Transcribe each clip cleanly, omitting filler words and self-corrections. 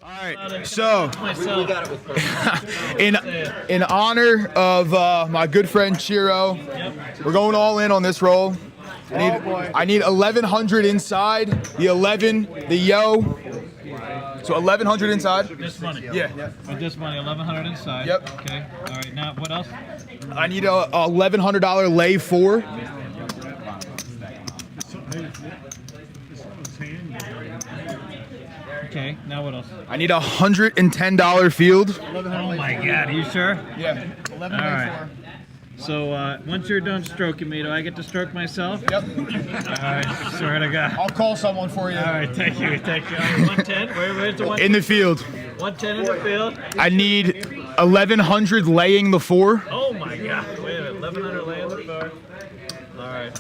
All right, so in honor of my good friend Chiro, we're going all in on this roll. I need 1,100 inside, the 11, the yo. So 1,100 inside. This money. Yeah. With this money, 1,100 inside. Yep. Okay. All right. Now, what else? I need a $1,100 lay 4. Okay. Now, what else? I need a $110 field. Oh my God. Are you sure? Yeah. 11 all right. So once you're done stroking me, do I get to stroke myself? Yep. All right. Swear to God. I'll call someone for you. All right. Thank you. Thank you. 110. Where's the 110? In the field. 110 in the field. I need 1,100 laying the 4. Oh my God. Wait a minute. 1,100 laying the 4. All right.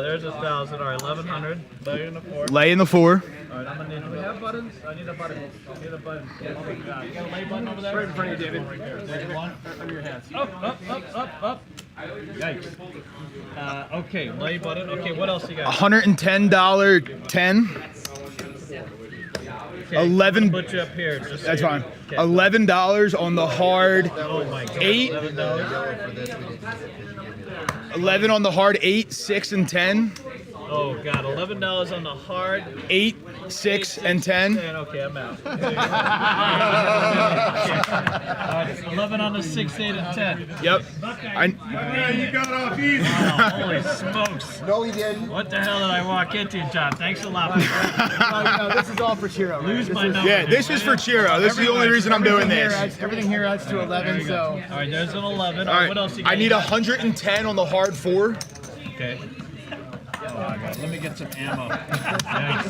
There's 1,000. All right. 1,100 laying the 4. Lay in the 4. All right, I'm gonna need. Do we have buttons? I need a button. I need a button. Oh my God! You got a lay button over there? Right in front of you, David. Right there. There's one. Under your hands. Up. Yikes. Okay, lay button. Okay, what else you got? $110 10. Okay, 11. Put you up here. Just That's so fine. Okay. $11 on the hard. Oh my God. 8. $11. 11 on the hard. 8, 6, and 10. Oh God, $11 on the hard. 8, 6, and 10. Okay, I'm out. 11 on the 6, 8, and 10. Yep. You got off easy. Oh, holy smokes! No, he didn't. What the hell did I walk into, John? Thanks a lot. No, this is all for Chiro. Lose my number. Yeah, this is for Chiro. This is the only reason I'm doing this. Everything here adds to 11, so. All right, there's an 11. All right. What else you got? I need 110 on the hard 4. Okay. Oh my God. Let me get some ammo. Thanks.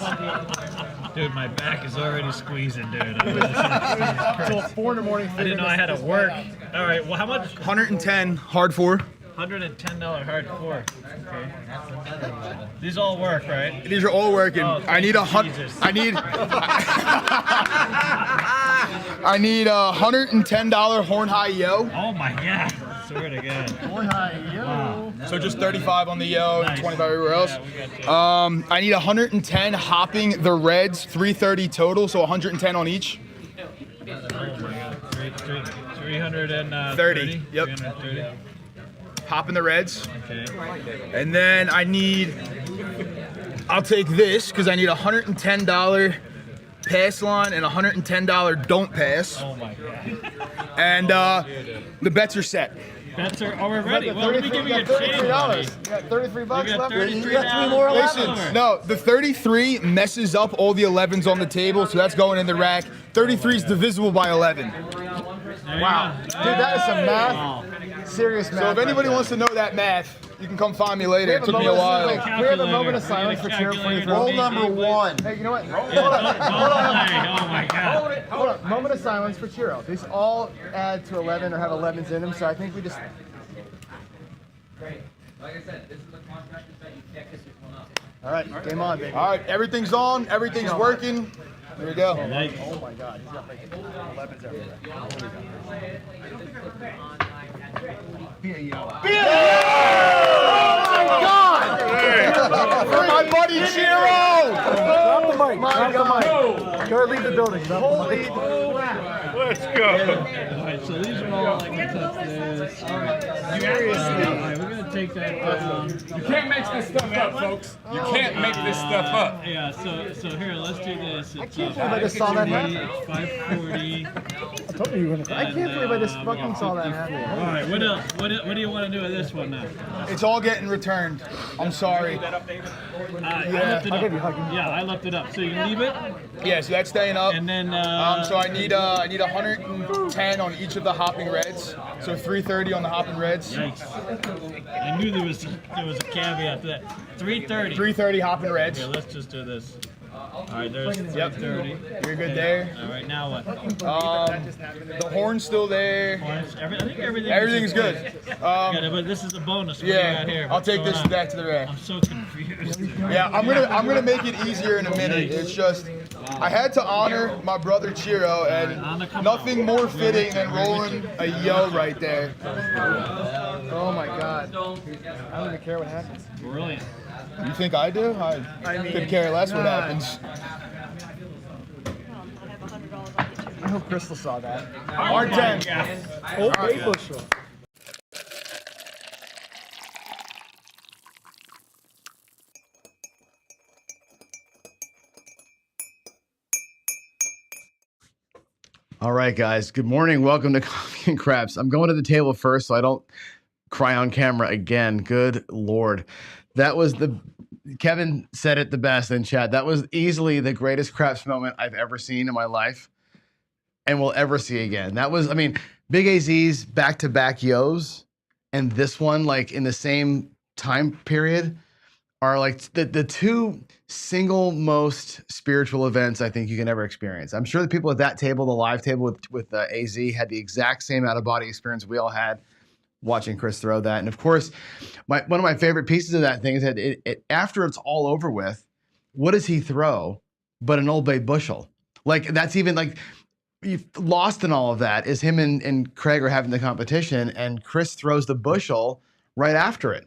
Dude, my back is already squeezing, dude. Till 4 in the morning. I didn't know I had to work. All right, well, how much? 110 hard 4. $110 hard 4. Okay. These all work, right? These are all working. Oh, I need Jesus. I need a $110 horn high yo. Oh my God. Swear to God. Wow. So just 35 on the yo and Nice. 25 everywhere else. Yeah, we got you. I need 110 hopping the reds, 330 total, so 110 on each. Oh my God. 330. 30. Yep. 330. Hopping the reds. Okay. And then I'll take this because I need a $110 pass line and a $110 don't pass. Oh my God. And the bets are set. Bets are, we're ready. Well, let me give you a change. buddy. $33. You got 33 bucks You got left. $33. You got 3 more left. Listen, no, the 33 messes up all the 11s on the table, so that's going in the rack. 33 is divisible by 11. There you Wow. go. Dude, that is some math. Wow. Serious math. So if anybody wants to know that math, you can come find me later. It took me a while. We have a moment of silence for Chiro before you throw. Roll number 1. Hey, you know what? Oh my God. Hold on. Moment of silence for Chiro. These all add to 11 or have 11s in them, so I think we just. Great. Like I said, this is the contract that you can't kiss this one up. All right, game on, baby. All right, everything's on, everything's working. There we go. Oh my God, he's got like 11s everywhere. For my buddy Chiro! Drop the mic. Drop the mic. Go leave the building. Holy. Let's go. Alright, so these are all like what's up this. Alright, we're gonna take that down. You can't make this stuff up, folks. You can't make this stuff up. Yeah, so here, let's do this. It's can't believe I just saw that happen. 540. I told you were gonna. I can't believe I just fucking saw that happen. Alright, what else? What do you want to do with this one now? It's all getting returned. I'm sorry. I left it I'll give you a up. hug. Yeah, I left it up. So you leave it, Yeah, so that's staying up. and then So I need 110 on each of the hopping reds. So 330 on the hopping reds. yikes. I knew there was a caveat to that. 330. 330 hopping reds. Okay, let's just do this. Alright, there's Yep. 330. You're good there. Alright, now what? The horn's still there. I think everything. Everything's good. Yeah, but this is a bonus. What do you got here? Yeah, I'll What's take going this on? back to the rack. I'm so confused. Yeah, I'm gonna make it easier in a minute. It's just I had to honor my brother Chiro, and nothing more fitting than rolling a yo right there. Oh my God. I don't even care what happens. Brilliant. You think I do? I could care less what happens. hope Crystal saw that. R10. Bushel. All right, guys. Good morning. Welcome to Coffee and Craps. I'm going to the table first so I don't cry on camera again. Good Lord. That was Kevin said it the best in chat. That was easily the greatest craps moment I've ever seen in my life and will ever see again. That was, I mean, Big AZ's back-to-back yo's and this one, like in the same time period, are like the two single most spiritual events I think you can ever experience. I'm sure the people at that table, the live table with AZ, had the exact same out-of-body experience we all had watching Chris throw that. And of course, one of my favorite pieces of that thing is that after it's all over with, what does he throw but an Old Bay bushel? Like, that's even like, you've lost in all of that is him and Craig are having the competition and Chris throws the bushel right after it.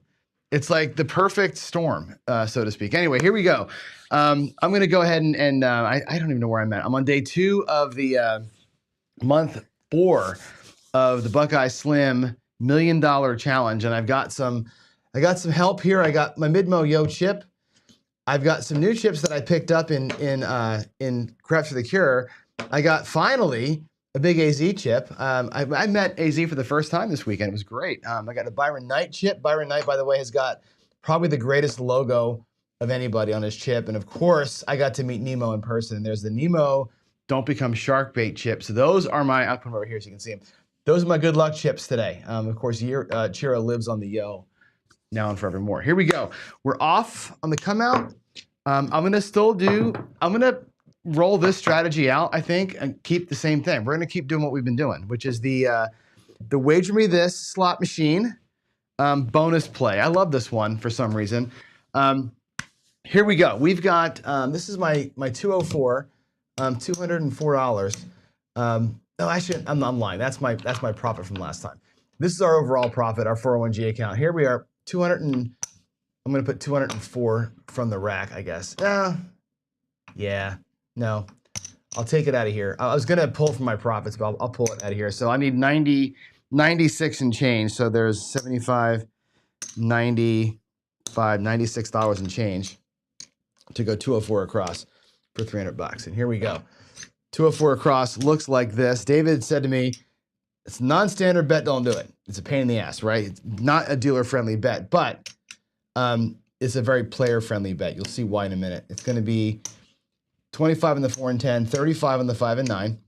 It's like the perfect storm, so to speak. Anyway, here we go. I'm going to go ahead and I don't even know where I'm at. I'm on day 2 of the month 4 of the Buckeye Slim $1 Million Challenge, and I've got some help here. I got my Midmo Yo chip. I've got some new chips that I picked up in Craps for the Cure. I got finally a big AZ chip. I met AZ for the first time this weekend. It was great. I got a Byron Knight chip. Byron Knight, by the way, has got probably the greatest logo of anybody on his chip. And of course, I got to meet Nemo in person. There's the Nemo Don't Become Shark Bait chip. So those are I'll put them over here so you can see them. Those are my good luck chips today. Of course, Chiro lives on the Yo now and forevermore. Here we go. We're off on the come out. I'm gonna roll this strategy out, I think, and keep the same thing. We're gonna keep doing what we've been doing, which is the Wager Me This slot machine bonus play. I love this one for some reason. Here we go. We've got, this is my 204, $204. No, actually, I'm lying. That's my profit from last time. This is our overall profit, our 401g account. Here we are, I'm gonna put 204 from the rack, I guess. Yeah, no, I'll take it out of here. I was gonna pull from my profits, but I'll pull it out of here. So I need 96 and change. So there's 75, 95, $96 and change to go 204 across for $300. And here we go. 204 across looks like this. David said to me, it's a non-standard bet, don't do it. It's a pain in the ass, right? It's not a dealer-friendly bet, but it's a very player-friendly bet. You'll see why in a minute. It's gonna be 25 on the 4 and 10, 35 on the 5 and 9,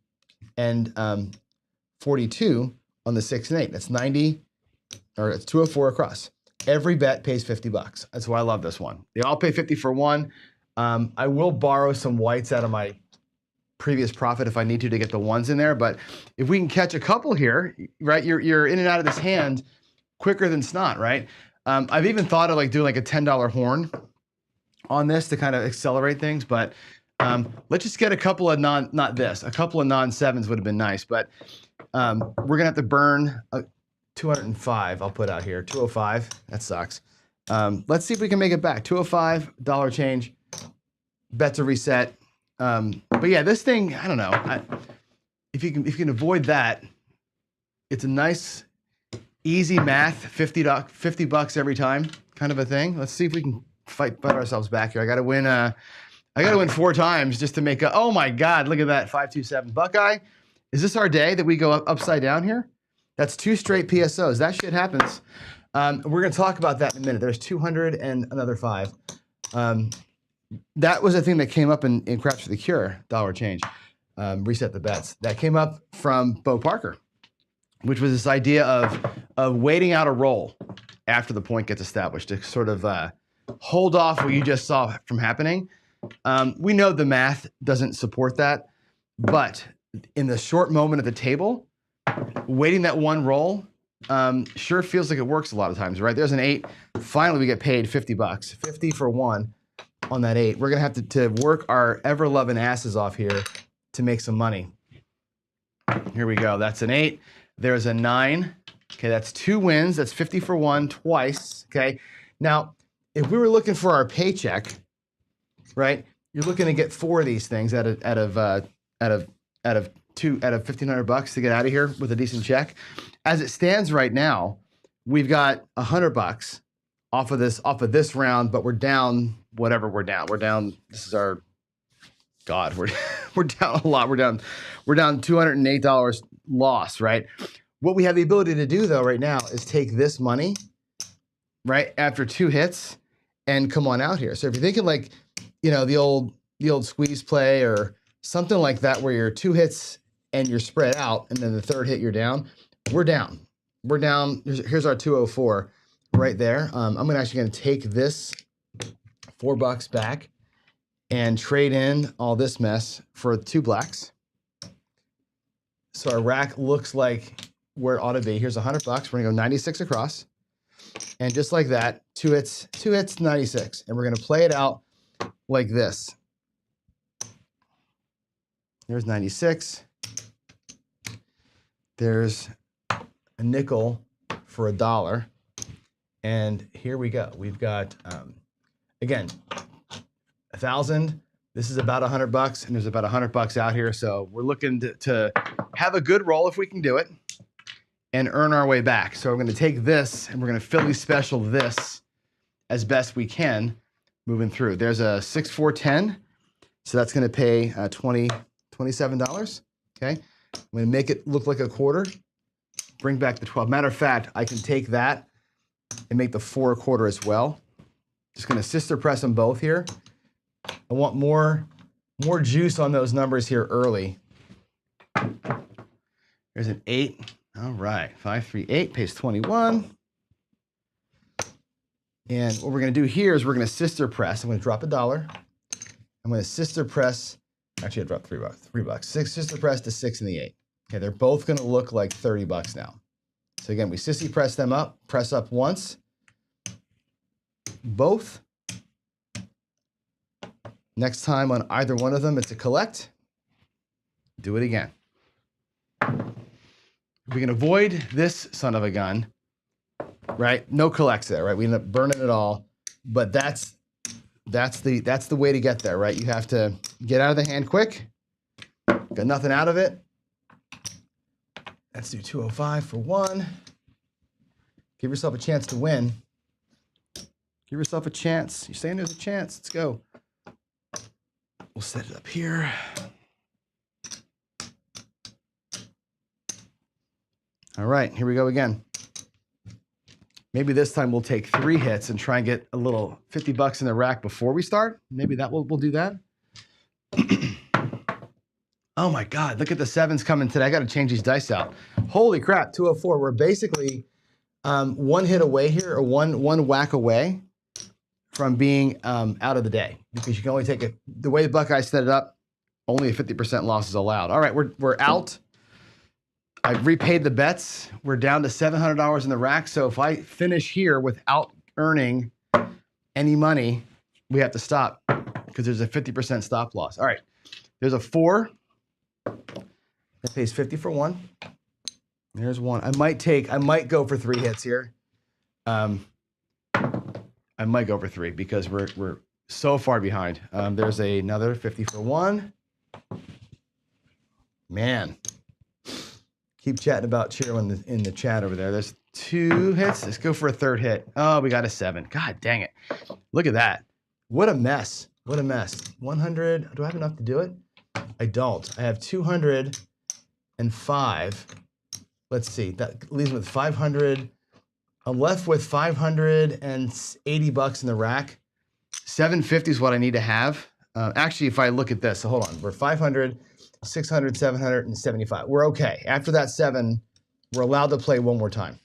and 42 on the 6 and 8. That's 90, or it's 204 across. Every bet pays $50. That's why I love this one. They all pay 50 for one. I will borrow some whites out of my previous profit if I need to get the ones in there, but if we can catch a couple here, right, you're in and out of this hand quicker than snot, right? I've even thought of like doing like a $10 horn on this to kind of accelerate things, but let's just get a couple of a couple of non-sevens would have been nice, but we're gonna have to burn 205. I'll put out here 205. That sucks. Let's see if we can make it back. $205 change. Bet to reset. But yeah, this thing, I don't know. If you can avoid that, it's a nice, easy math. $50 every time, kind of a thing. Let's see if we can fight ourselves back here. I got to win 4 times just to make a. Oh my God! Look at that 527 Buckeye. Is this our day that we go upside down here? That's 2 straight PSOs. That shit happens. We're gonna talk about that in a minute. There's 200 and another 5. That was a thing that came up in Craps for the Cure, dollar change, reset the bets. That came up from Bo Parker, which was this idea of waiting out a roll after the point gets established to sort of hold off what you just saw from happening. We know the math doesn't support that, but in the short moment at the table, waiting that one roll sure feels like it works a lot of times, right? There's an 8. Finally, we get paid $50. 50 for 1 on that 8. We're gonna have to work our ever-loving asses off here to make some money. Here we go. That's an 8. There's a 9. Okay, that's 2 wins. That's 50 for 1 twice. Okay. Now, if we were looking for our paycheck, right? You're looking to get 4 of these things out of $1,500 to get out of here with a decent check. As it stands right now, we've got $100 off of this round, but we're down whatever we're down. We're down. This is our God. We're down a lot. We're down $208 loss, right? What we have the ability to do though right now is take this money, right, after 2 hits and come on out here. So if you're thinking like, you know, the old squeeze play or something like that where you're 2 hits and you're spread out and then the 3rd hit you're down, we're down. We're down. Here's our 204 right there. I'm actually going to take this $4 back and trade in all this mess for 2 blacks. So our rack looks like where it ought to be. Here's $100. We're gonna go 96 across. And just like that, 2 hits, 96. And we're gonna play it out like this. There's 96. There's a nickel for $1. And here we go. We've got, again, 1,000. This is about $100, and there's about $100 out here. So we're looking to have a good roll if we can do it and earn our way back. So we're going to take this and we're going to Philly special this as best we can moving through. There's a 6, 4, 10. So that's going to pay $27. Okay. I'm going to make it look like a quarter. Bring back the 12. Matter of fact, I can take that and make the 4 a quarter as well. Just going to sister press them both here. I want more juice on those numbers here early. There's an 8. All right, 5, 3, 8 pays 21. And what we're going to do here is we're going to sister press. I'm going to drop $1. I'm going to sister press. Actually, I dropped $3. Sister press to 6 and the 8. Okay, they're both going to look like $30 now. So again, we sissy press them up. Press up once. Both. Next time on either one of them, it's a collect. Do it again. We can avoid this son of a gun, right? No collects there, right? We end up burning it all, but that's the way to get there, right? You have to get out of the hand quick. Got nothing out of it. Let's do 205 for 1. Give yourself a chance to win. Give yourself a chance. You're saying there's a chance. Let's go. We'll set it up here. All right, here we go again. Maybe this time we'll take 3 hits and try and get a little $50 in the rack before we start. Maybe that we'll do that. Oh my God, look at the 7s coming today. I got to change these dice out. Holy crap, 204. We're basically 1 hit away here, or one whack away from being out of the day, because you can only take it, the way the Buckeyes set it up, only a 50% loss is allowed. All right, we're out. I've repaid the bets. We're down to $700 in the rack. So if I finish here without earning any money, we have to stop because there's a 50% stop loss. All right, there's a 4 that pays 50 for 1. There's 1. I might go for 3 hits here. I might go for 3 because we're so far behind. There's another 50 for 1. Man. Keep chatting about Cheer in the chat over there. There's 2 hits. Let's go for a 3rd hit. Oh, we got a 7. God dang it. Look at that. What a mess. What a mess. 100. Do I have enough to do it? I don't. I have 205. Let's see. That leaves me with 500. I'm left with $580 in the rack. 750 is what I need to have. Actually, if I look at this, so hold on. We're 500. 600, 775. We're okay. After that 7, we're allowed to play one more time.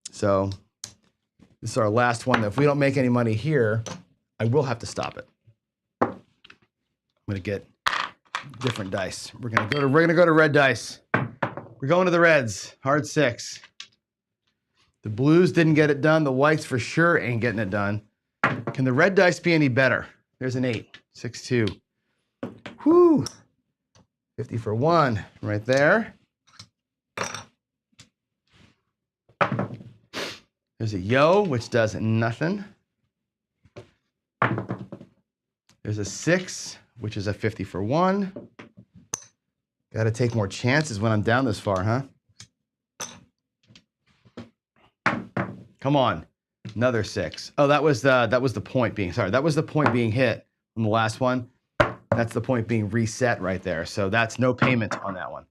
So this is our last one. If we don't make any money here, I will have to stop it. I'm gonna get different dice. We're gonna go to red dice. We're going to the reds. Hard 6. The blues didn't get it done. The whites for sure ain't getting it done. Can the red dice be any better? There's an 8. 6, 2. Whoo! 50 for 1 right there. There's a yo, which does nothing. There's a 6, which is a 50 for 1. Got to take more chances when I'm down this far, huh? Come on. Another 6. Oh, that was the point being, sorry, that was the point being hit on the last one. That's the point being reset right there. So that's no payment on that one.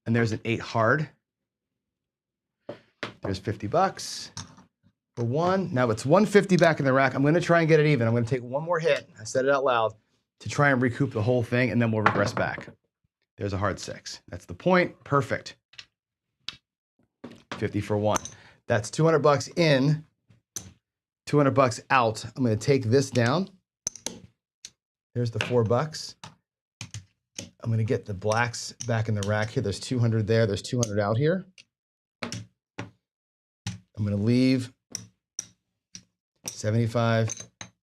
And there's an 8 hard. There's $50 for 1. Now it's 150 back in the rack. I'm going to try and get it even. I'm going to take one more hit. I said it out loud to try and recoup the whole thing, and then we'll regress back. There's a hard 6. That's the point. Perfect. 50 for 1. That's $200 in, $200 out. I'm going to take this down. There's the $4. I'm going to get the blacks back in the rack here. There's 200 there. There's 200 out here. I'm going to leave 75,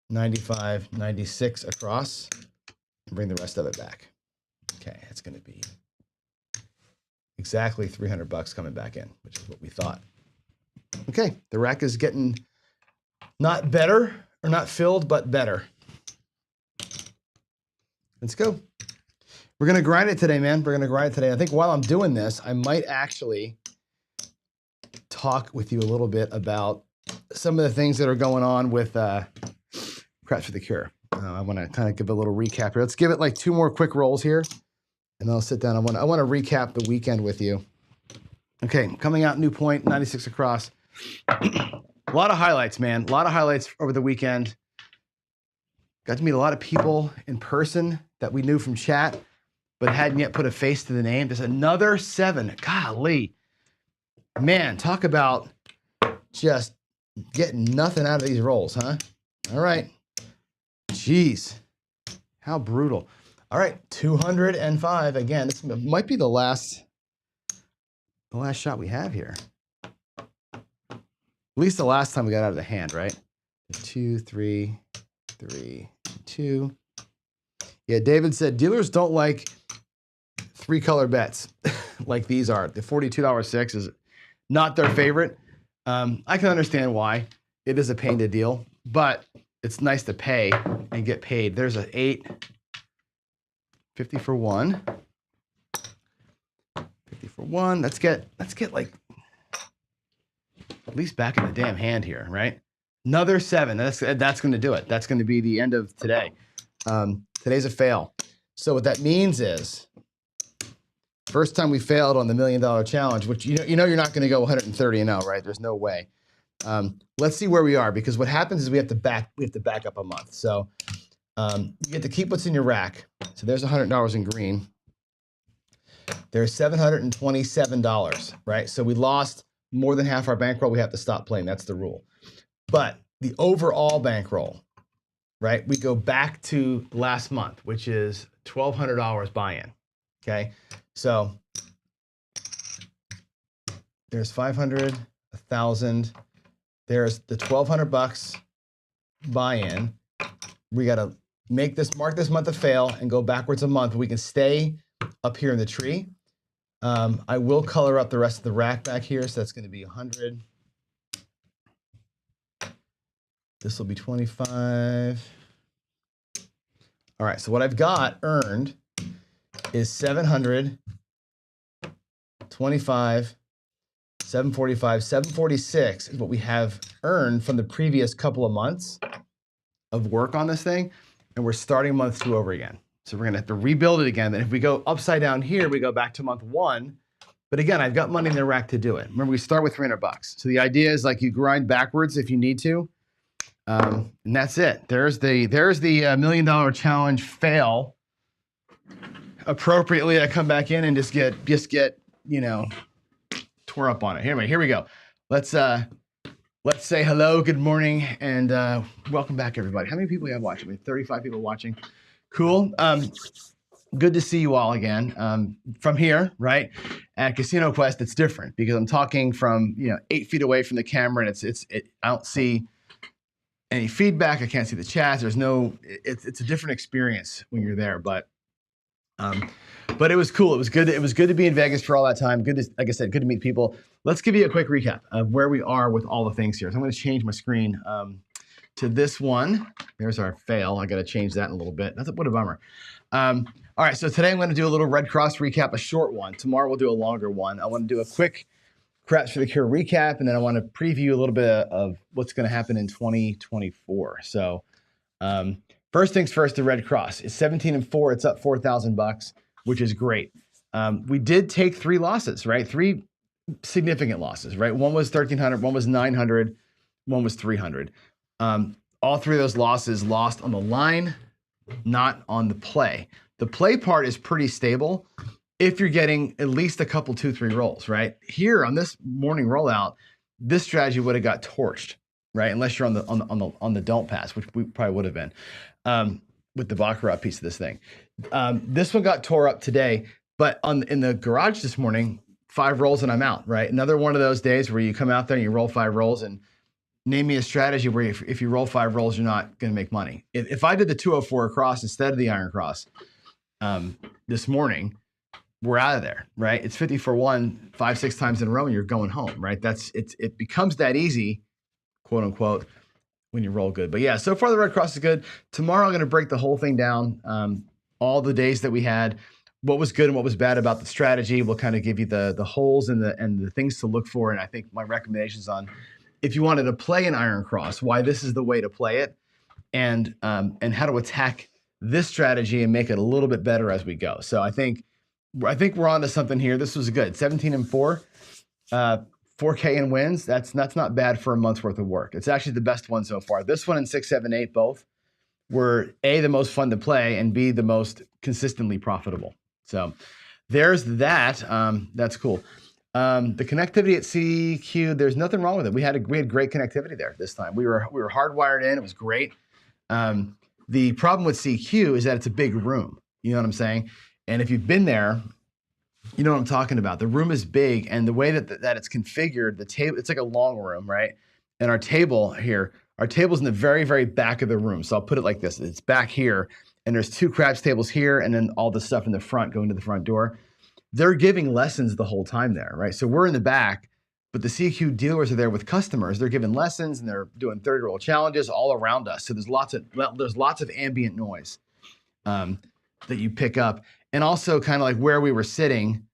95, 96 across and bring the rest of it back. Okay, it's going to be exactly $300 coming back in, which is what we thought. Okay, the rack is getting not better or not filled, but better. Let's go. We're going to grind it today, man. We're going to grind it today. I think while I'm doing this, I might actually talk with you a little bit about some of the things that are going on with Craps for the Cure. I want to kind of give a little recap here. Let's give it like 2 more quick rolls here, and I'll sit down. I want to recap the weekend with you. Okay, coming out new point, 96 across. A lot of highlights, man. A lot of highlights over the weekend. Got to meet a lot of people in person that we knew from chat, but hadn't yet put a face to the name. There's another 7. Golly. Man, talk about just getting nothing out of these rolls, huh? All right. Jeez. How brutal. All right, 205. Again, this might be the last shot we have here. At least the last time we got out of the hand, right? 2, 3, 3, 2. Yeah, David said dealers don't like 3-color bets like these are. The $42 6 is not their favorite. I can understand why. It is a pain to deal, but it's nice to pay and get paid. There's an 8, 50 for 1. 50 for 1. Let's get like at least back in the damn hand here, right? Another 7. That's going to do it. That's going to be the end of today. Today's a fail. So what that means is, first time we failed on the $1 Million Challenge, which you know you're not going to go 130 and 0, right? There's no way. Let's see where we are, because what happens is we have to back up a month. So you get to keep what's in your rack. So there's $100 in green. There's $727, right? So we lost more than half our bankroll. We have to stop playing. That's the rule. But the overall bankroll, right? We go back to last month, which is $1,200 buy-in. Okay, so there's 500, 1,000. There's the $1,200 buy-in. We got to mark this month a fail and go backwards a month. We can stay up here in the tree. I will color up the rest of the rack back here, so that's going to be 100. This will be 25. All right, so what I've got earned is 700, 25, 745, 746 is what we have earned from the previous couple of months of work on this thing, and we're starting month 2 over again. So we're gonna have to rebuild it again. Then if we go upside down here, we go back to month 1. But again, I've got money in the rack to do it. Remember, we start with $300. So the idea is like you grind backwards if you need to, and that's it. There's the $1 Million Challenge fail. Appropriately, I come back in and just get tore up on it. Here we go. Let's say hello, good morning, and welcome back, everybody. How many people we have watching? We have 35 people watching. Cool. Good to see you all again. From here, right at Casino Quest, it's different because I'm talking from 8 feet away from the camera, and I don't see any feedback. I can't see the chats. There's no. It's a different experience when you're there, but it was cool. It was good. It was good to be in Vegas for all that time. Good to, like I said, good to meet people. Let's give you a quick recap of where we are with all the things here. So I'm going to change my screen to this one. There's our fail. I got to change that in a little bit. What a bummer. All right, so today I'm going to do a little Red Cross recap, a short one. Tomorrow we'll do a longer one. I want to do a quick Craps for the Cure recap, and then I want to preview a little bit of what's going to happen in 2024. So first things first, the Red Cross is 17-4. It's up $4,000, which is great. We did take 3 losses, right? 3 significant losses, right? One was 1,300, one was 900, one was 300. All 3 of those losses lost on the line, not on the play. The play part is pretty stable if you're getting at least a couple, 2-3 rolls, right? Here on this morning rollout, this strategy would have got torched, right? Unless you're on the don't pass, which we probably would have been with the baccarat piece of this thing. This one got tore up today, but in the garage this morning, 5 rolls and I'm out, right? Another one of those days where you come out there and you roll 5 rolls, and name me a strategy where if you roll 5 rolls, you're not going to make money. If I did the 204 across instead of the iron cross this morning, we're out of there, right? It's 50 for 1, 5-6 times in a row, and you're going home, right? It becomes that easy, quote unquote, when you roll good. But yeah, so far the Red Cross is good. Tomorrow I'm going to break the whole thing down, all the days that we had, what was good and what was bad about the strategy. We'll kind of give you the holes and the things to look for, and I think my recommendations on if you wanted to play an iron cross, why this is the way to play it, and how to attack this strategy and make it a little bit better as we go. So I think we're on to something here. This was good. 17-4, 4K in wins. That's not bad for a month's worth of work. It's actually the best one so far. This one and 6, 7, 8 both were A, the most fun to play, and B, the most consistently profitable. So there's that. That's cool. The connectivity at CQ, there's nothing wrong with it. We had great connectivity there this time. We were hardwired in. It was great. The problem with CQ is that it's a big room. You know what I'm saying? And if you've been there, you know what I'm talking about. The room is big, and the way that it's configured, the table, it's like a long room, right? And our table's in the very, very back of the room. So I'll put it like this. It's back here, and there's 2 craps tables here, and then all the stuff in the front going to the front door. They're giving lessons the whole time there, right? So we're in the back, but the CQ dealers are there with customers. They're giving lessons, and they're doing 30-roll challenges all around us. So there's lots of ambient noise that you pick up. And also kind of like where we were sitting,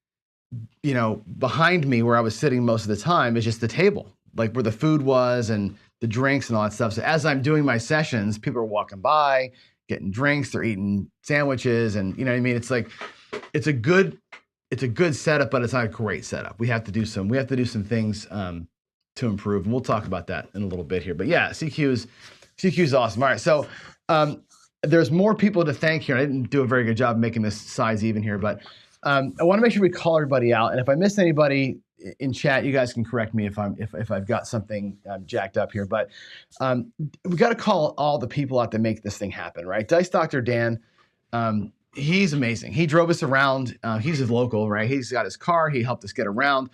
you know, behind me where I was sitting most of the time is just the table, like where the food was and the drinks and all that stuff. So as I'm doing my sessions, people are walking by, getting drinks, they're eating sandwiches, and you know what I mean? It's like, it's a good setup, but it's not a great setup. We have to do some things to improve, and we'll talk about that in a little bit here. But yeah, CQ is awesome. All right, so there's more people to thank here. I didn't do a very good job making this size even here, but I want to make sure we call everybody out. And if I missed anybody in chat, you guys can correct me if I've got something jacked up here. But we got to call all the people out that make this thing happen, right? Dice Dr. Dan. He's amazing. He drove us around. He's a local, right? He's got his car. He helped us get around.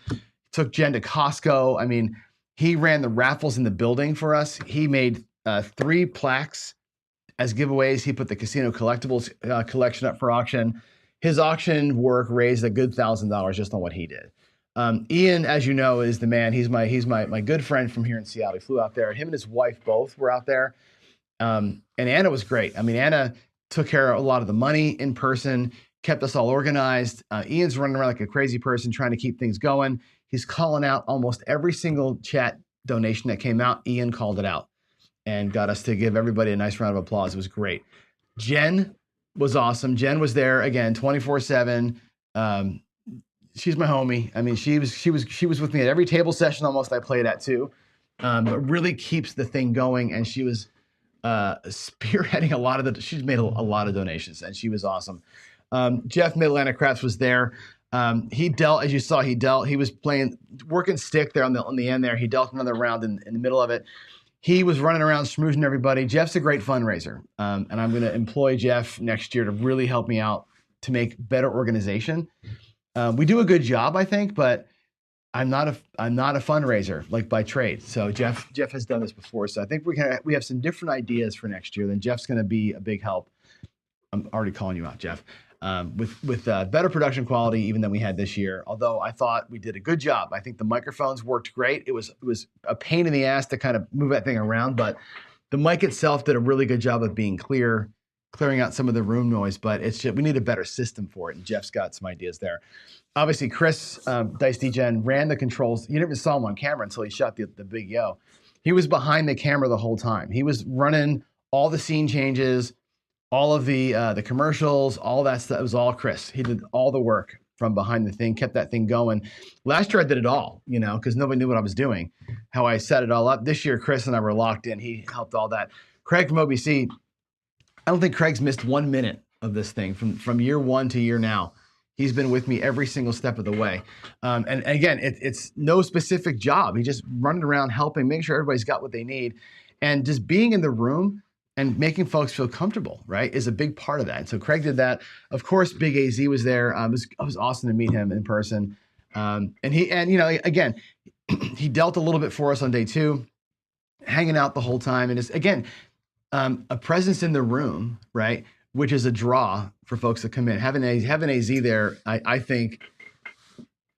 Took Jen to Costco. I mean, he ran the raffles in the building for us. He made 3 plaques as giveaways. He put the casino collectibles collection up for auction. His auction work raised a good $1,000 just on what he did. Ian, as you know, is the man. He's my good friend from here in Seattle. He flew out there. Him and his wife both were out there. And Anna was great. I mean, Anna took care of a lot of the money in person, kept us all organized. Ian's running around like a crazy person trying to keep things going. He's calling out almost every single chat donation that came out. Ian called it out and got us to give everybody a nice round of applause. It was great. Jen was awesome. Jen was there again, 24/7. She's my homie. I mean, she was with me at every table session almost I played at too. But really keeps the thing going, and she was spearheading she's made a lot of donations, and she was awesome. Jeff Mid-Atlantic Crafts was there. He dealt, as you saw, he was working stick there on the end there. He dealt another round in the middle of it. He was running around schmoozing everybody. Jeff's a great fundraiser. And I'm going to employ Jeff next year to really help me out to make better organization. We do a good job, I think, but I'm not a fundraiser like by trade. So Jeff has done this before. So I think we have some different ideas for next year. Then Jeff's going to be a big help. I'm already calling you out, Jeff. With better production quality even than we had this year. Although I thought we did a good job. I think the microphones worked great. It was a pain in the ass to kind of move that thing around, but the mic itself did a really good job of being clear clearing out some of the room noise, but it's just, we need a better system for it. And Jeff's got some ideas there. Obviously, Chris, Dice DGen, ran the controls. You never saw him on camera until he shot the big yo. He was behind the camera the whole time. He was running all the scene changes, all of the commercials, all that stuff. It was all Chris. He did all the work from behind the thing, kept that thing going. Last year I did it all, you know, because nobody knew what I was doing, how I set it all up. This year, Chris and I were locked in. He helped all that. Craig from OBC, I don't think Craig's missed 1 minute of this thing from year one to year now. He's been with me every single step of the way. And again, it's no specific job. He just running around helping, making sure everybody's got what they need. And just being in the room and making folks feel comfortable, right, is a big part of that. And so Craig did that. Of course, Big AZ was there. It was awesome to meet him in person. And you know, again, he dealt a little bit for us on day 2, hanging out the whole time. And it's, again, a presence in the room, right, which is a draw for folks that come in. Having AZ there, I think,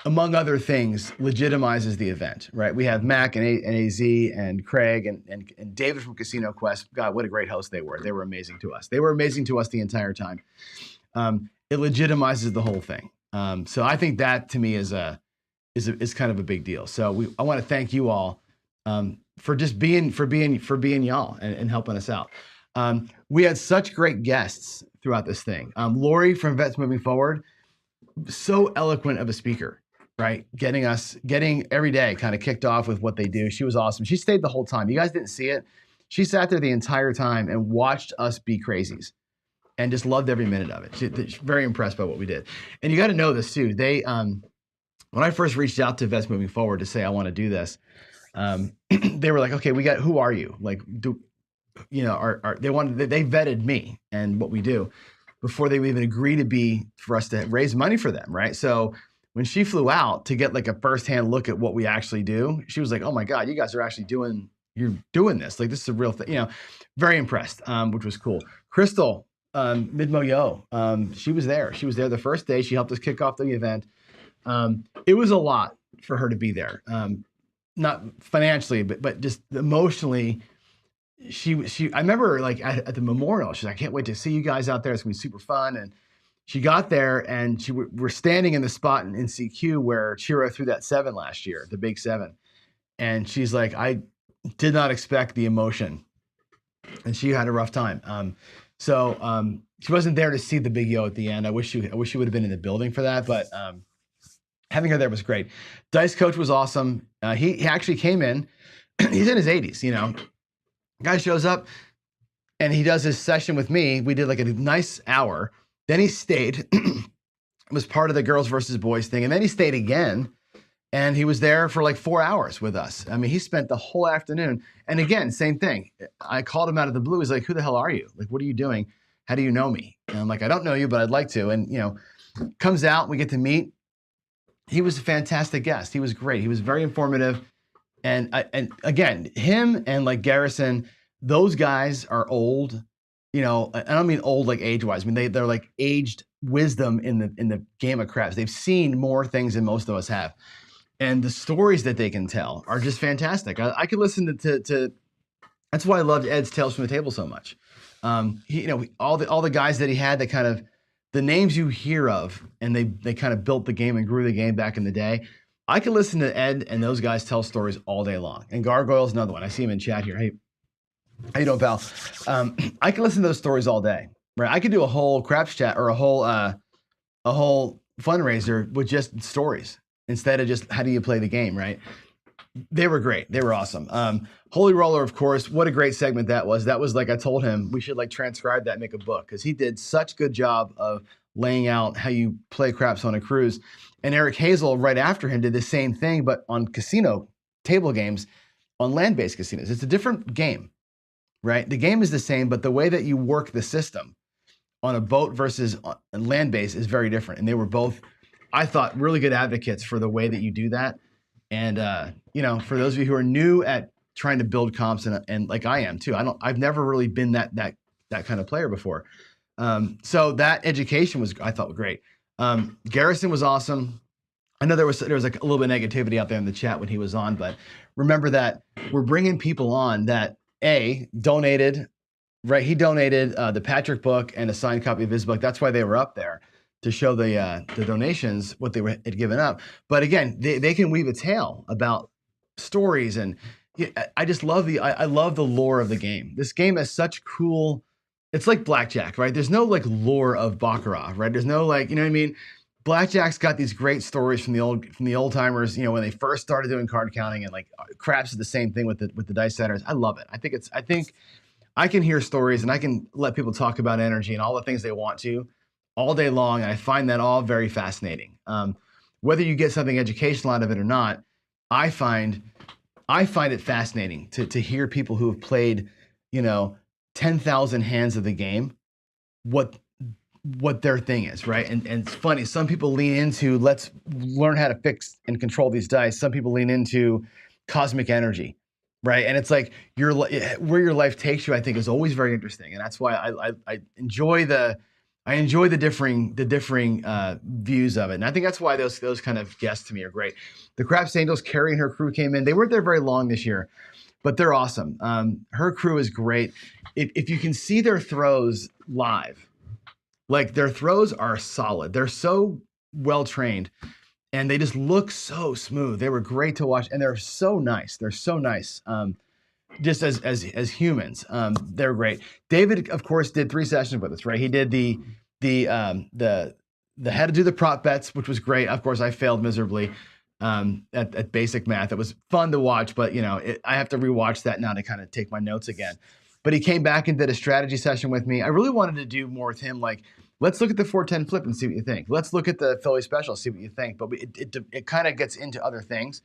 among other things, legitimizes the event, right? We have Mac and AZ and Craig and David from Casino Quest. God, what a great host they were. They were amazing to us. They were amazing to us the entire time. It legitimizes the whole thing. So I think that to me is kind of a big deal. So I want to thank you all for just being y'all and helping us out. We had such great guests throughout this thing. Lori from Vets Moving Forward, so eloquent of a speaker, right? Getting every day kind of kicked off with what they do. She was awesome. She stayed the whole time. You guys didn't see it. She sat there the entire time and watched us be crazies and just loved every minute of it. She's very impressed by what we did. And you got to know this too. They, when I first reached out to Vets Moving Forward to say, I want to do this, they were like, okay, who are you? Like, they vetted me and what we do before they would even agree for us to raise money for them, right? So when she flew out to get like a firsthand look at what we actually do, she was like, oh my God, you guys are actually you're doing this. Like, this is a real thing, you know, very impressed, which was cool. Crystal, Midmo Yo, she was there. She was there the first day. She helped us kick off the event. It was a lot for her to be there. Not financially, but just emotionally. I remember like at the memorial, she's like, I can't wait to see you guys out there. It's gonna be super fun. And she got there and we're standing in the spot in CQ where Chiro threw that 7 last year, the big 7. And she's like, I did not expect the emotion. And she had a rough time. So she wasn't there to see the big yo at the end. I wish she would have been in the building for that, but having her there was great. Dice Coach was awesome. He actually came in, he's in his 80s, you know. Guy shows up and he does his session with me. We did like a nice hour. Then he stayed, was part of the girls versus boys thing. And then he stayed again and he was there for like 4 hours with us. I mean, he spent the whole afternoon. And again, same thing. I called him out of the blue. He's like, who the hell are you? Like, what are you doing? How do you know me? And I'm like, I don't know you, but I'd like to. And, you know, comes out, we get to meet. He was a fantastic guest. He was great. He was very informative. And again, him and like Garrison, those guys are old, you know, I don't mean old like age-wise. I mean, they're like aged wisdom in the game of craps. They've seen more things than most of us have. And the stories that they can tell are just fantastic. I could listen to that's why I loved Ed's Tales from the Table so much. You know, all the guys that he had that kind of, the names you hear of, and they kind of built the game and grew the game back in the day. I could listen to Ed and those guys tell stories all day long. And Gargoyle's another one. I see him in chat here. Hey, how you doing, pal? I could listen to those stories all day, right? I could do a whole craps chat or a whole fundraiser with just stories instead of just how do you play the game, right? They were great. They were awesome. Holy Roller, of course, what a great segment that was. That was like, I told him we should like transcribe that and make a book because he did such good job of laying out how you play craps on a cruise. And Eric Hazel right after him did the same thing, but on casino table games on land-based casinos. It's a different game, right? The game is the same, but the way that you work the system on a boat versus on land-based is very different. And they were both, I thought, really good advocates for the way that you do that. And, you know, for those of you who are new at trying to build comps and like I am too, I've never really been that kind of player before. So that education was, I thought, great. Garrison was awesome. I know there was like a little bit of negativity out there in the chat when he was on, but remember that we're bringing people on that donated right? He donated the Patrick book and a signed copy of his book. That's why they were up there, to show the donations, what they had given up. But again, they can weave a tale about stories, and I just love I love the lore of the game. This game has such cool. It's like blackjack, right? There's no like lore of baccarat, right? There's no like, you know what I mean? Blackjack's got these great stories from the old timers, you know, when they first started doing card counting, and like craps is the same thing with the dice setters. I love it. I think I can hear stories, and I can let people talk about energy and all the things they want to all day long, and I find that all very fascinating. Whether you get something educational out of it or not, I find it fascinating to hear people who have played, you know, 10,000 hands of the game, what their thing is, right? And it's funny, some people lean into, let's learn how to fix and control these dice. Some people lean into cosmic energy, right? And it's like where your life takes you, I think, is always very interesting. And that's why I enjoy the differing views of it. And I think that's why those kind of guests to me are great. The Craps Angels, Carrie and her crew came in. They weren't there very long this year, but they're awesome. Her crew is great. If you can see their throws live, like their throws are solid. They're so well trained, and they just look so smooth. They were great to watch, and they're so nice. They're so nice. Just as humans, they're great. David, of course, did 3 sessions with us, right? He did the how to do the prop bets, which was great. Of course, I failed miserably at basic math. It was fun to watch, but you know, I have to rewatch that now to kind of take my notes again. But he came back and did a strategy session with me. I really wanted to do more with him. Like, let's look at the 410 flip and see what you think. Let's look at the Philly special, see what you think. But it kind of gets into other things,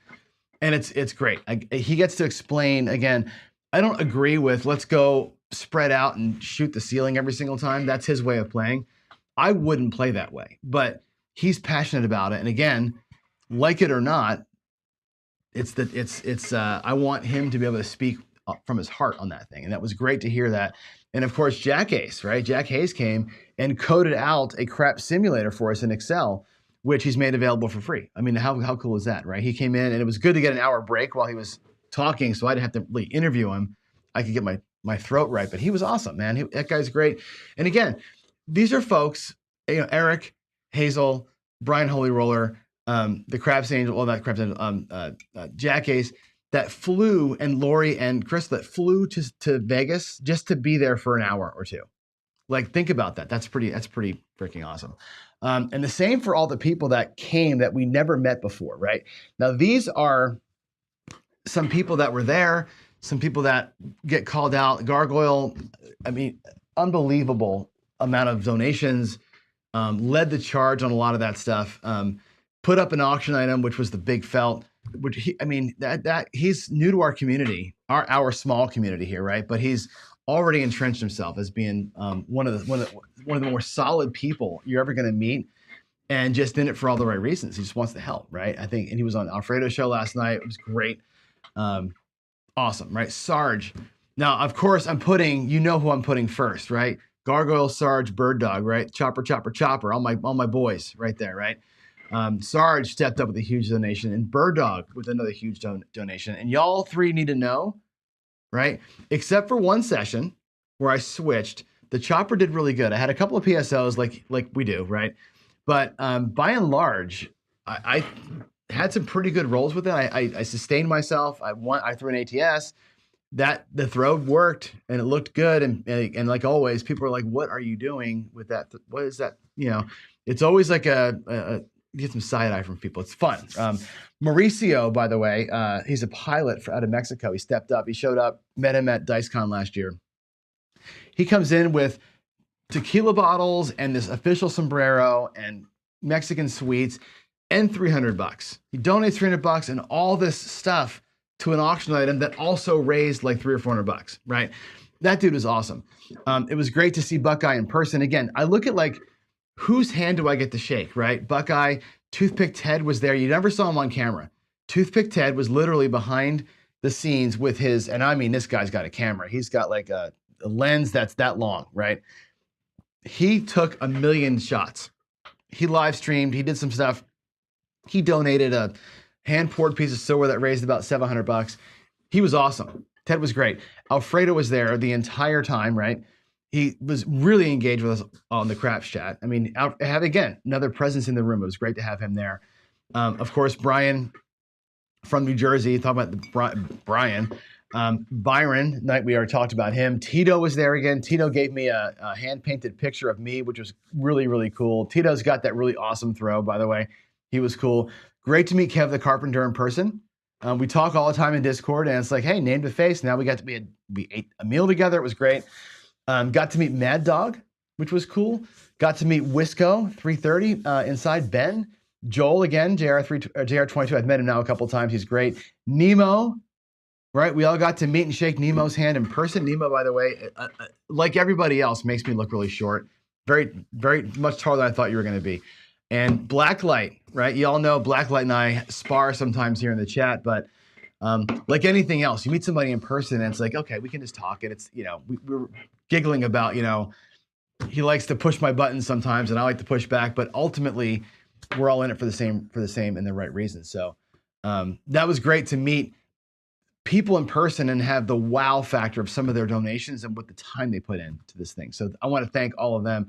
and it's great. He gets to explain again. I don't agree with let's go spread out and shoot the ceiling every single time. That's his way of playing. I wouldn't play that way, but he's passionate about it. And again, like it or not, I want him to be able to speak from his heart on that thing. And that was great to hear that. And of course, Jack Ace, right? Jack Hayes came and coded out a crap simulator for us in Excel, which he's made available for free. I mean, how cool is that, right? He came in, and it was good to get an hour break while he was talking, so I didn't have to really interview him. I could get my throat right, but he was awesome, man. That guy's great. And again, these are folks, you know, Eric, Hazel, Brian Holy Roller, the Craps Angel, well, not Craps Angel, Jack Ace, that flew, and Lori and Chris that flew to Vegas just to be there for an hour or two. Like, think about that. That's pretty freaking awesome. And the same for all the people that came that we never met before, right? Now, these are some people that were there, some people that get called out. Gargoyle, I mean, unbelievable amount of donations, led the charge on a lot of that stuff. Put up an auction item, which was the big felt, which he's new to our community, our small community here, right? But he's already entrenched himself as being one of the more solid people you're ever going to meet, and just in it for all the right reasons. He just wants to help, right? I think, and he was on Alfredo's show last night. It was great. Awesome, right? Sarge. Now, of course, you know who I'm putting first, right? Gargoyle, Sarge, Bird Dog, right? Chopper, all my boys right there, right? Sarge stepped up with a huge donation, and Bird Dog with another huge donation. And y'all three need to know, right? Except for one session where I switched, the Chopper did really good. I had a couple of PSOs like we do, right? But by and large, I had some pretty good rolls with it. I sustained myself. I threw an ATS. That the throw worked, and it looked good. And like always, people are like, "What are you doing with that? What is that?" You know, it's always like you get some side eye from people. It's fun. Mauricio, by the way, he's a pilot out of Mexico. He stepped up. He showed up. Met him at DiceCon last year. He comes in with tequila bottles and this official sombrero and Mexican sweets and $300. He donates $300 and all this stuff to an auction item that also raised like $300 or $400, right? That dude was awesome. It was great to see Buckeye in person. Again, I look at like, whose hand do I get to shake, right? Buckeye, Toothpick Ted was there. You never saw him on camera. Toothpick Ted was literally behind the scenes with his, and I mean, this guy's got a camera. He's got like a lens that's that long, right? He took 1 million shots. He live streamed. He did some stuff. He donated a hand-poured piece of silver that raised about $700. He was awesome. Ted was great. Alfredo was there the entire time, right? He was really engaged with us on the craps chat. I mean, have again another presence in the room. It was great to have him there. Of course, Brian from New Jersey. Talking about Brian, Byron. Night we already talked about him. Tito was there again. Tito gave me a hand painted picture of me, which was really really cool. Tito's got that really awesome throw, by the way. He was cool. Great to meet Kev the Carpenter in person. We talk all the time in Discord, and it's like, hey, name to face. Now we ate a meal together. It was great. Got to meet Mad Dog, which was cool. Got to meet Wisco 330 inside Ben. Joel again, JR22. I've met him now a couple times. He's great. Nemo, right? We all got to meet and shake Nemo's hand in person. Nemo, by the way, like everybody else, makes me look really short. Very, very much taller than I thought you were going to be. And Blacklight, right? You all know Blacklight and I spar sometimes here in the chat, but like anything else, you meet somebody in person and it's like, okay, we can just talk. And it's, we were giggling about, he likes to push my buttons sometimes and I like to push back, but ultimately we're all in it for the same and the right reasons. So that was great to meet people in person and have the wow factor of some of their donations and what the time they put into this thing. So I want to thank all of them.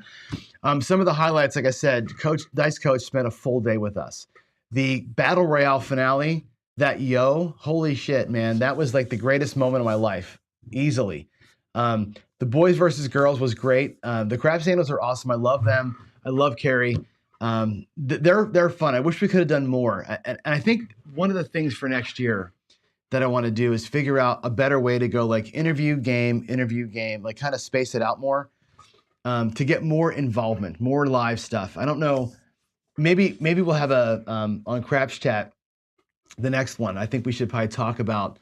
Some of the highlights, like I said, Dice Coach spent a full day with us. The Battle Royale finale, holy shit, man. That was like the greatest moment of my life, easily. The boys versus girls was great. The Craps Angels are awesome. I love them. I love Carrie. They're fun. I wish we could have done more. And I think one of the things for next year that I want to do is figure out a better way to go like interview game, like kind of space it out more to get more involvement, more live stuff. I don't know. Maybe we'll have on Craps Chat, the next one. I think we should probably talk about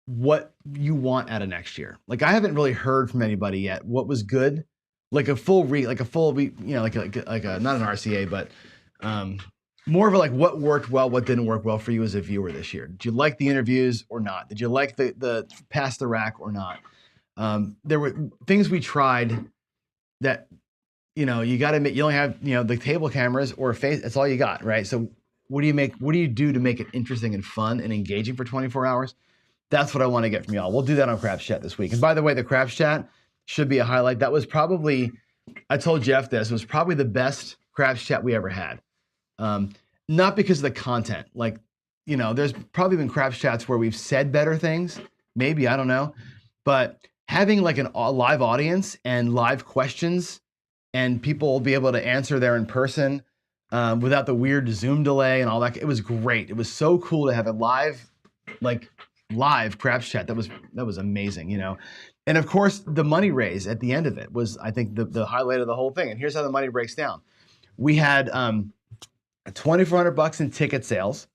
what you want out of next year. Like I haven't really heard from anybody yet. What was good? Like a full not an RCA, but more of a like what worked well, what didn't work well for you as a viewer this year. Did you like the interviews or not? Did you like the Pass the Rack or not? There were things we tried that, you got to admit, you only have, the table cameras or a face. That's all you got, right? So what do you do to make it interesting and fun and engaging for 24 hours? That's what I want to get from y'all. We'll do that on Craps Chat this week. And by the way, the Craps Chat should be a highlight. That was probably, I told Jeff this, it was probably the best Craps Chat we ever had. Not because of the content. Like, there's probably been Craps Chats where we've said better things. Maybe, I don't know. But having like a live audience and live questions and people will be able to answer there in person without the weird Zoom delay and all that. It was great. It was so cool to have a live Craps Chat. That was amazing, And of course, the money raise at the end of it was, I think, the highlight of the whole thing. And here's how the money breaks down. We had $2,400 in ticket sales.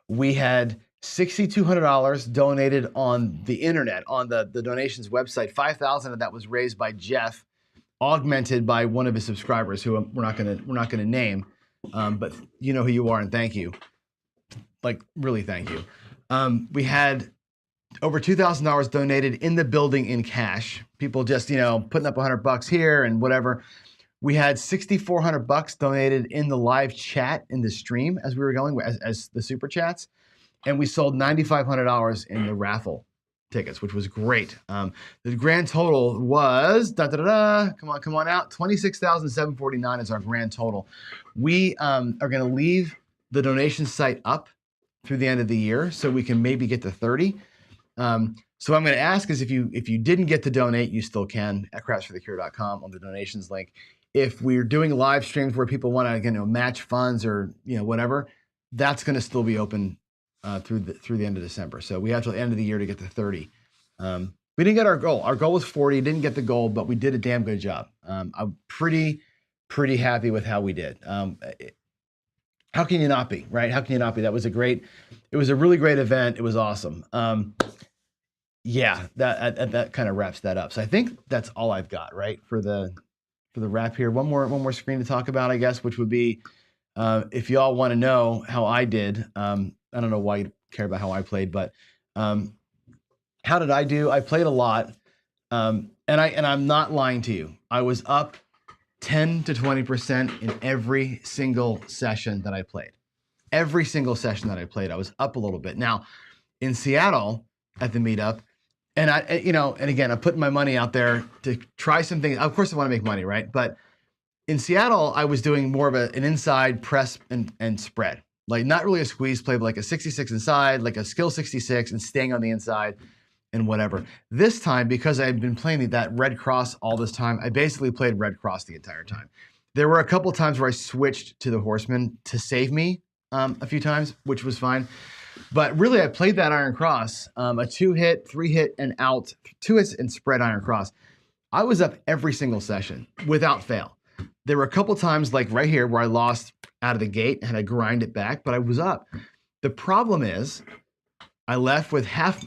We had $6,200 donated on the internet, on the donations website. $5,000 of that was raised by Jeff, augmented by one of his subscribers, who we're not gonna name, but you know who you are, and thank you. Like, really, thank you. We had over $2,000 donated in the building in cash. People just, putting up $100 here and whatever. We had $6,400 donated in the live chat in the stream as we were going, as the super chats. And we sold $9,500 in the raffle tickets, which was great. The grand total was, come on out, $26,749 is our grand total. We are going to leave the donation site up through the end of the year so we can maybe get to 30. So I'm going to ask is if you didn't get to donate, you still can at crapsforthecure.com on the donations link. If we're doing live streams where people want to match funds or whatever, that's going to still be open through the end of December. So we have till the end of the year to get to 30. We didn't get our goal. Our goal was 40. Didn't get the goal, but we did a damn good job. I'm pretty happy with how we did. How can you not be, right? How can you not be? It was a really great event. It was awesome. That kind of wraps that up. So I think that's all I've got, right, for the wrap here. One more screen to talk about, I guess, which would be if y'all want to know how I did. I don't know why you care about how I played, but how did I do? I played a lot, and I'm not lying to you. I was up 10 to 20% in every single session that I played. Every single session that I played, I was up a little bit. Now, in Seattle, at the meetup. And and again, I'm putting my money out there to try some things. Of course I want to make money, right? But in Seattle, I was doing more of an inside press and spread. Like not really a squeeze play, but like a 66 inside, like a skill 66 and staying on the inside and whatever. This time, because I had been playing that Red Cross all this time, I basically played Red Cross the entire time. There were a couple times where I switched to the Horseman to save me a few times, which was fine. But really, I played that Iron Cross, a 2-hit, 3-hit, and out, 2 hits and spread Iron Cross. I was up every single session without fail. There were a couple times like right here where I lost out of the gate and had to grind it back, but I was up. The problem is I left with half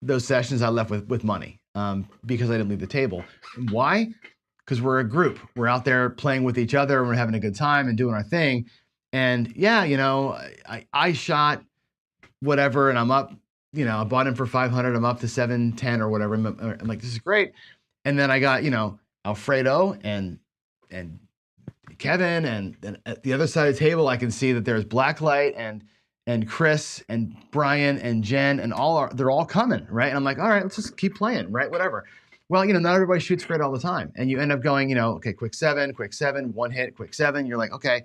those sessions I left with money because I didn't leave the table. And why? Because we're a group. We're out there playing with each other and we're having a good time and doing our thing. And yeah, I shot whatever and I'm up, I bought him for 500. I'm up to 710 or whatever. I'm like, this is great. And then I got, Alfredo and Kevin and at the other side of the table, I can see that there's Blacklight and Chris and Brian and Jen and they're all coming, right? And I'm like, all right, let's just keep playing, right? Whatever. Well, not everybody shoots great all the time. And you end up going, okay, quick seven, 1 hit, quick 7. You're like, okay,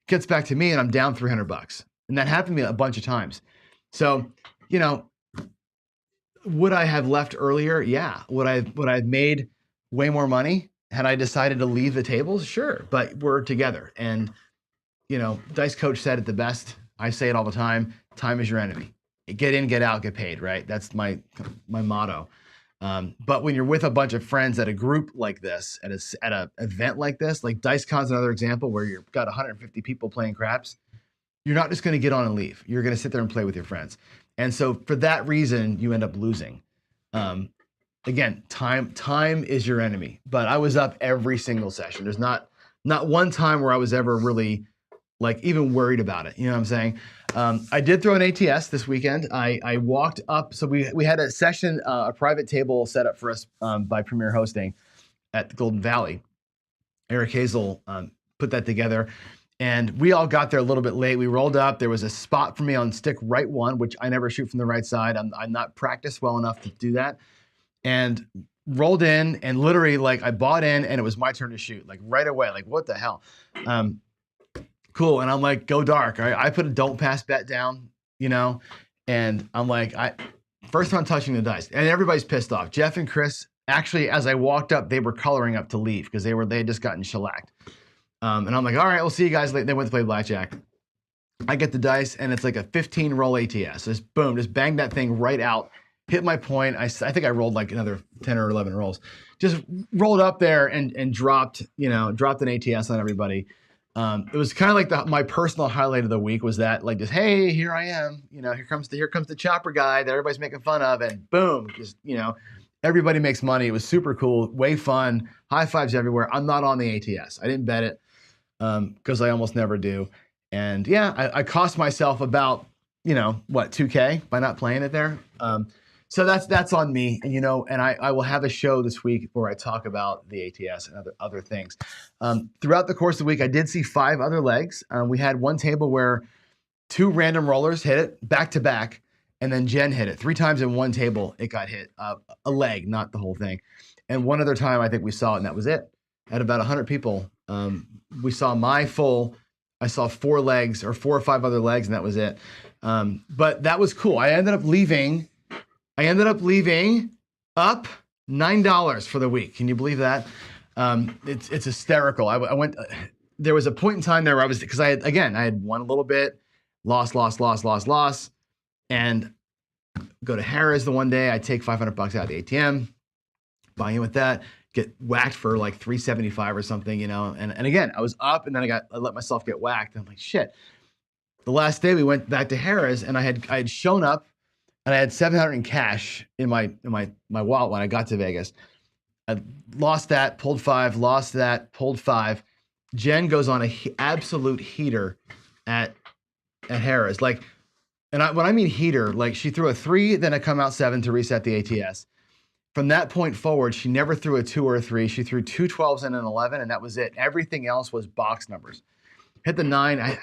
gets back to me and I'm down $300. And that happened to me a bunch of times. So, would I have left earlier? Yeah. Would I have made way more money had I decided to leave the tables? Sure. But we're together. And, Dice Coach said it the best. I say it all the time. Time is your enemy. Get in, get out, get paid, right? That's my motto. But when you're with a bunch of friends at a group like this, at an event like this, like DiceCon's another example where you've got 150 people playing craps, you're not just going to get on and leave. You're going to sit there and play with your friends. And so for that reason, you end up losing. Again, time is your enemy. But I was up every single session. There's not one time where I was ever really like even worried about it. You know what I'm saying? I did throw an ATS this weekend. I walked up. So we had a session, a private table set up for us by Premier Hosting at the Golden Valley. Eric Hazel put that together. And we all got there a little bit late. We rolled up. There was a spot for me on stick right 1, which I never shoot from the right side. I'm not practiced well enough to do that. And rolled in and literally like I bought in and it was my turn to shoot like right away. Like what the hell? Cool. And I'm like, go dark. I put a don't pass bet down, and I'm like, first time touching the dice and everybody's pissed off. Jeff and Chris, actually, as I walked up, they were coloring up to leave because they had just gotten shellacked. And I'm like, all right, we'll see you guys later. They went to play blackjack. I get the dice and it's like a 15 roll ATS. Just boom, just bang that thing right out. Hit my point. I think I rolled like another 10 or 11 rolls. Just rolled up there and dropped an ATS on everybody. It was kind of like my personal highlight of the week was that like just, hey, here I am. Here comes the chopper guy that everybody's making fun of, and boom, just everybody makes money. It was super cool, way fun, high fives everywhere. I'm not on the ATS. I didn't bet it because I almost never do. And yeah, I cost myself about $2K by not playing it there. So that's on me, and and I will have a show this week where I talk about the ATS and other things. Throughout the course of the week, I did see 5 other legs. We had one table where 2 random rollers hit it back to back, and then Jen hit it 3 times in one table. It got hit a leg, not the whole thing. And one other time, I think we saw it, and that was it. At about 100 people, we saw my full. I saw 4 legs or 4 or 5 other legs, and that was it. But that was cool. I ended up leaving up $9 for the week. Can you believe that? It's hysterical. I went. There was a point in time there where because I had won a little bit, lost, and go to Harrah's the one day. I take $500 out of the ATM, buy in with that, get whacked for like $375 or something, And again, I was up, and then I let myself get whacked. And I'm like, shit. The last day we went back to Harrah's, and I had shown up. And I had $700 in cash in my wallet when I got to Vegas. I lost that, pulled 5, lost that, pulled 5. Jen goes on an absolute heater at Harrah's. Like, when I mean heater, like she threw a 3, then I come out 7 to reset the ATS. From that point forward, she never threw a 2 or a 3. She threw 2 12s and an 11, and that was it. Everything else was box numbers. Hit the 9,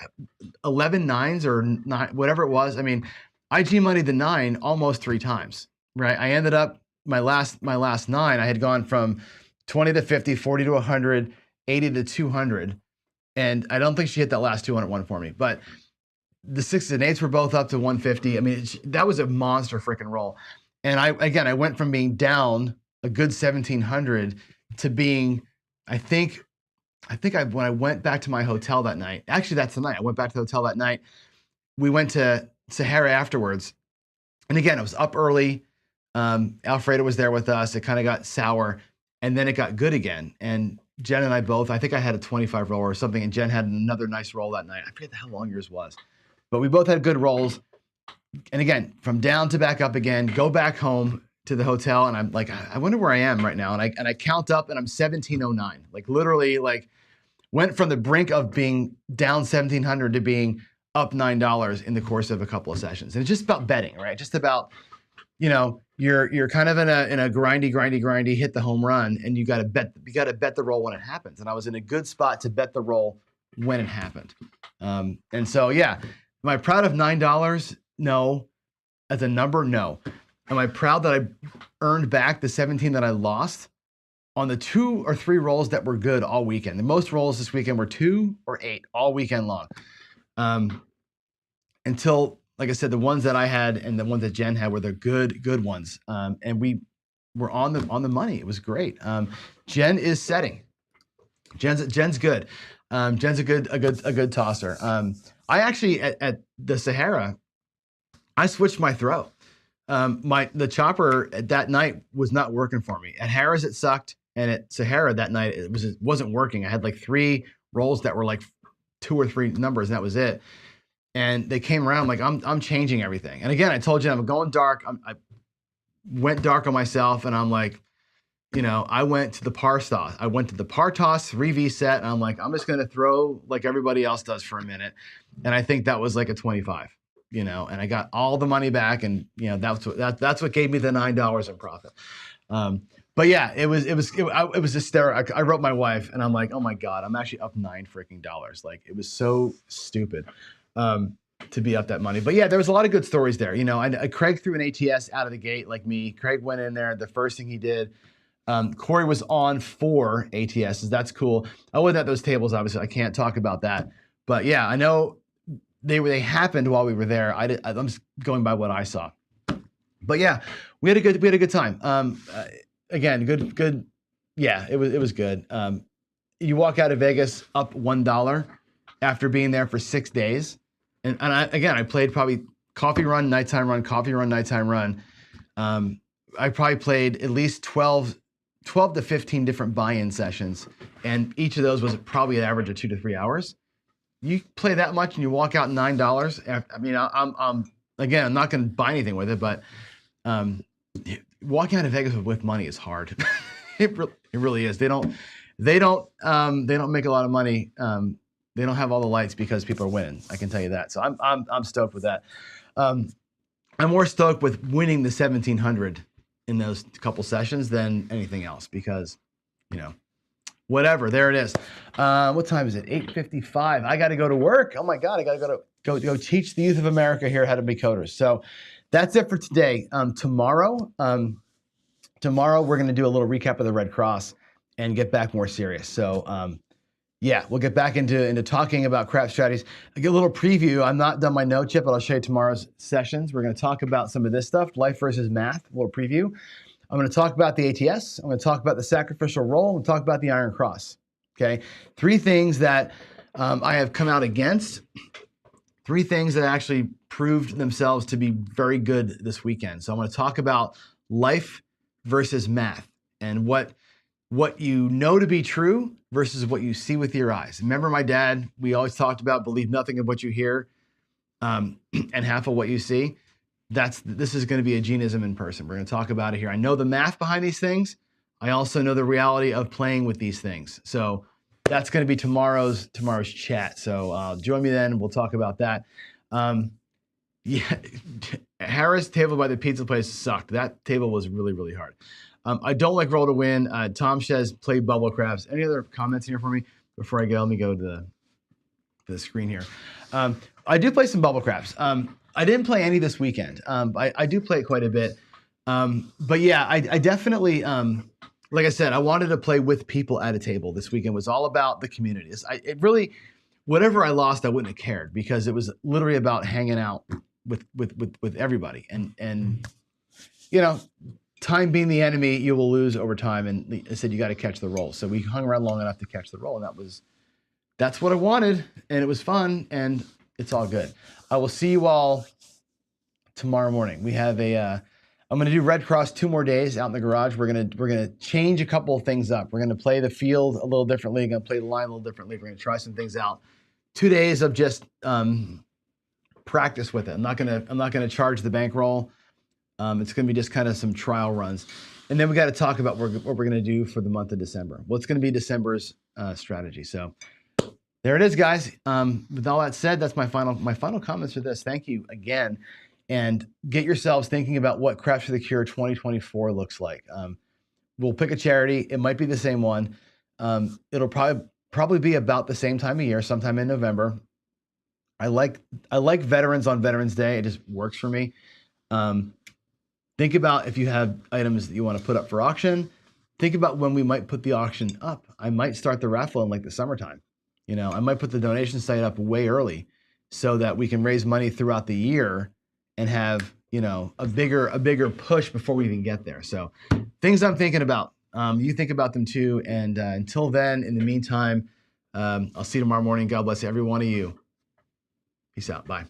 11 9s or 9, whatever it was. I mean, I G moneyed the 9 almost 3 times. right? I ended up my last 9. I had gone from 20 to 50, 40 to 100, 80 to 200, and I don't think she hit that last 200 one for me. But the 6s and 8s were both up to 150. I mean, that was a monster freaking roll. And I went from being down a good 1,700 to being, I think when I went back to my hotel that night, actually that's the night I went back to the hotel that night. We went to Sahara afterwards. And again, it was up early. Alfredo was there with us. It kind of got sour, and then it got good again. And Jen and I both, I think I had a 25 roll or something, and Jen had another nice roll that night. I forget how long yours was, but we both had good rolls. And again, from down to back up again, go back home to the hotel, and I'm like, I wonder where I am right now. And I count up, and I'm 1709. Like literally, like went from the brink of being down 1,700 to being up $9 in the course of a couple of sessions. And it's just about betting, right? Just about, you know, you're kind of in a grindy, hit the home run, and you got to bet the roll when it happens. And I was in a good spot to bet the roll when it happened. And so, yeah, am I proud of $9? No. As a number, no. Am I proud that I earned back the 17 that I lost on the 2 or 3 rolls that were good all weekend? The most rolls this weekend were 2 or 8 all weekend long. Until, like I said, the ones that I had and the ones that Jen had were the good ones. And we were on the money. It was great. Jen is setting. Jen's good. Jen's a good tosser. I actually at the Sahara, I switched my throw. The chopper at that night was not working for me. At Harrah's it sucked, and at Sahara that night it wasn't working. I had like 3 rolls that were like 2 or 3 numbers, and that was it. And they came around like I'm changing everything. And again, I told you I'm going dark. I went dark on myself, and I'm like, you know, I went to the par toss. I went to the par toss 3V set, and I'm like, I'm just gonna throw like everybody else does for a minute. And I think that was like a 25, you know, and I got all the money back, and you know that's what gave me the $9 in profit. But yeah, it was hysterical. I wrote my wife, and I'm like, oh my God, I'm actually up $9 freaking dollars. Like it was so stupid. To be up that money. But yeah, there was a lot of good stories there. You know, Craig threw an ATS out of the gate like me. Craig went in there. The first thing he did, Corey was on 4 ATSs. That's cool. I wasn't at those tables, obviously. I can't talk about that. But yeah, I know they happened while we were there. I'm just going by what I saw. But yeah, we had a good time. Again, good. Yeah, it was good. You walk out of Vegas up $1 after being there for 6 days. And I played probably coffee run, nighttime run, coffee run, nighttime run. I probably played at least 12 to 15 different buy-in sessions. And each of those was probably an average of 2 to 3 hours. You play that much and you walk out $9. I mean, I'm not going to buy anything with it, but walking out of Vegas with money is hard. It really is. They don't make a lot of money. They don't have all the lights because people are winning. I can tell you that. So I'm stoked with that. I'm more stoked with winning the 1,700 in those couple sessions than anything else because, you know, whatever. There it is. What time is it? 8:55. I got to go to work. Oh my God, I got to go teach the youth of America here how to be coders. So that's it for today. Tomorrow we're going to do a little recap of the Red Cross and get back more serious. So yeah, we'll get back into talking about crap strategies. I get a little preview. I'm not done my notes yet, but I'll show you tomorrow's sessions. We're going to talk about some of this stuff, life versus math, a little preview. I'm going to talk about the ATS. I'm going to talk about the sacrificial role. I'm going to talk about the Iron Cross. Okay, 3 things that I have come out against. 3 things that actually proved themselves to be very good this weekend. So I'm going to talk about life versus math and what you know to be true versus what you see with your eyes. Remember my dad, we always talked about believe nothing of what you hear and half of what you see. This is going to be a genism in person. We're going to talk about it here. I know the math behind these things. I also know the reality of playing with these things. So that's going to be tomorrow's chat. So join me then. We'll talk about that. Yeah, Harris table by the pizza place sucked. That table was really, really hard. I don't like roll to win. Tom says play bubble craps. Any other comments here for me before I go? Let me go to the screen here. I do play some bubble craps. I didn't play any this weekend. I do play it quite a bit. But yeah, I definitely, like I said, I wanted to play with people at a table. This weekend was all about the communities. It really, whatever I lost, I wouldn't have cared because it was literally about hanging out with everybody. And you know, time being the enemy, you will lose over time. And I said you got to catch the roll. So we hung around long enough to catch the roll, and that's what I wanted, and it was fun, and it's all good. I will see you all tomorrow morning. We have I'm going to do Red Cross 2 more days out in the garage. We're gonna change a couple of things up. We're going to play the field a little differently. We're going to play the line a little differently. We're going to try some things out. 2 days of just practice with it. I'm not going to charge the bankroll. It's going to be just kind of some trial runs, and then we got to talk about what we're going to do for the month of December. What's going to be December's strategy? So there it is, guys. With all that said, that's my final comments for this. Thank you again. And get yourselves thinking about what Craps for the Cure 2024 looks like. We'll pick a charity. It might be the same one. It'll probably be about the same time of year, sometime in November. I like veterans on Veterans Day. It just works for me. Think about if you have items that you want to put up for auction. Think about when we might put the auction up. I might start the raffle in like the summertime. I might put the donation site up way early so that we can raise money throughout the year and have, a bigger push before we even get there. So things I'm thinking about, you think about them too. And until then, in the meantime, I'll see you tomorrow morning. God bless every one of you. Peace out. Bye.